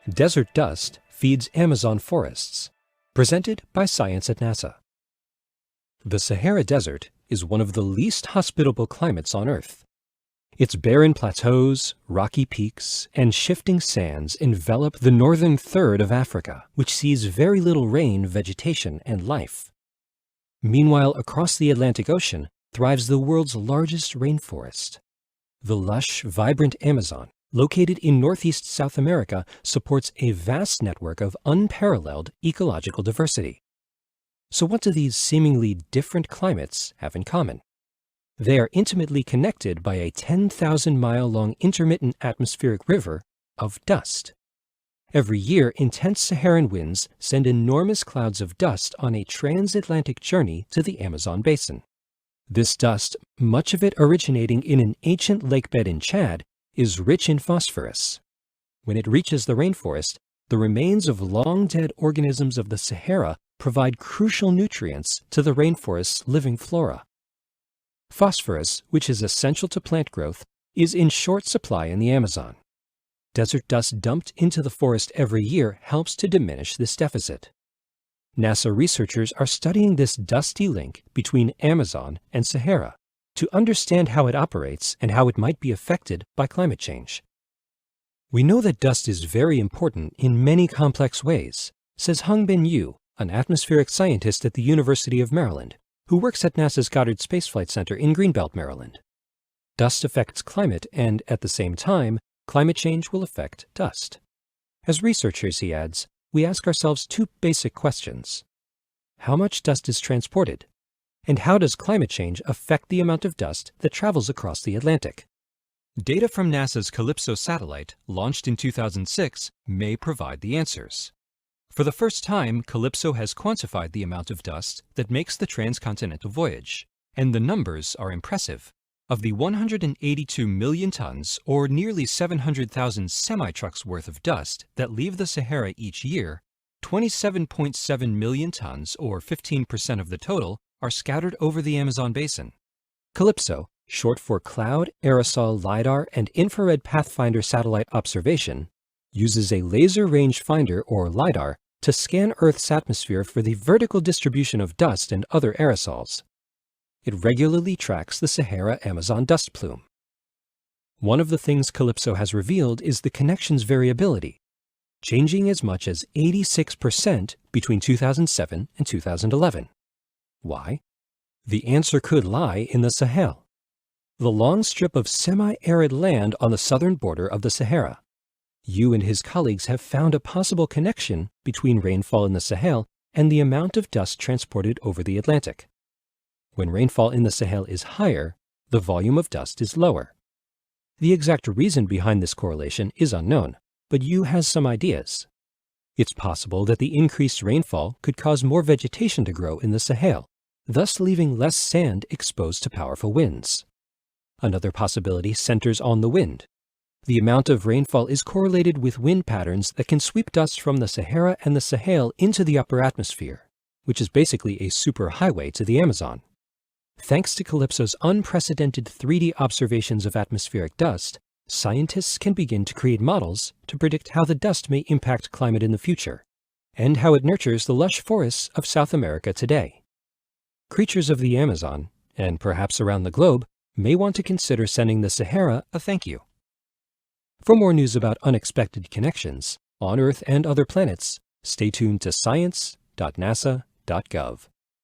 Desert dust feeds Amazon forests. Presented by Science at NASA. The Sahara Desert is one of the least hospitable climates on Earth. Its barren plateaus, rocky peaks, and shifting sands envelop the northern third of Africa, which sees very little rain, vegetation, and life. Meanwhile, across the Atlantic Ocean thrives the world's largest rainforest. The lush, vibrant Amazon, located in northeast South America, supports a vast network of unparalleled ecological diversity. So what do these seemingly different climates have in common? They are intimately connected by a 10,000-mile-long intermittent atmospheric river of dust. Every year, intense Saharan winds send enormous clouds of dust on a transatlantic journey to the Amazon basin. This dust, much of it originating in an ancient lakebed in Chad, is rich in phosphorus. When it reaches the rainforest, the remains of long-dead organisms of the Sahara provide crucial nutrients to the rainforest's living flora. Phosphorus, which is essential to plant growth, is in short supply in the Amazon. Desert dust dumped into the forest every year helps to diminish this deficit. NASA researchers are studying this dusty link between Amazon and Sahara to understand how it operates and how it might be affected by climate change. We know that dust is very important in many complex ways, says Hongbin Yu, an atmospheric scientist at the University of Maryland, who works at NASA's Goddard Space Flight Center in Greenbelt, Maryland. Dust affects climate, and at the same time, climate change will affect dust. As researchers, he adds, we ask ourselves two basic questions. How much dust is transported? And how does climate change affect the amount of dust that travels across the Atlantic? Data from NASA's Calypso satellite, launched in 2006, may provide the answers. For the first time, Calypso has quantified the amount of dust that makes the transcontinental voyage, and the numbers are impressive. Of the 182 million tons, or nearly 700,000 semi-trucks worth of dust that leave the Sahara each year, 27.7 million tons, or 15% of the total, are scattered over the Amazon basin. Calypso, short for Cloud, Aerosol, LiDAR, and Infrared Pathfinder Satellite Observation, uses a laser rangefinder, or LiDAR, to scan Earth's atmosphere for the vertical distribution of dust and other aerosols. It regularly tracks the Sahara-Amazon dust plume. One of the things Calypso has revealed is the connection's variability, changing as much as 86% between 2007 and 2011. Why? The answer could lie in the Sahel, the long strip of semi-arid land on the southern border of the Sahara. Yu and his colleagues have found a possible connection between rainfall in the Sahel and the amount of dust transported over the Atlantic. When rainfall in the Sahel is higher, the volume of dust is lower. The exact reason behind this correlation is unknown, but Yu has some ideas. It's possible that the increased rainfall could cause more vegetation to grow in the Sahel, thus leaving less sand exposed to powerful winds. Another possibility centers on the wind. The amount of rainfall is correlated with wind patterns that can sweep dust from the Sahara and the Sahel into the upper atmosphere, which is basically a superhighway to the Amazon. Thanks to Calypso's unprecedented 3D observations of atmospheric dust, scientists can begin to create models to predict how the dust may impact climate in the future, and how it nurtures the lush forests of South America today. Creatures of the Amazon, and perhaps around the globe, may want to consider sending the Sahara a thank you. For more news about unexpected connections on Earth and other planets, stay tuned to science.nasa.gov.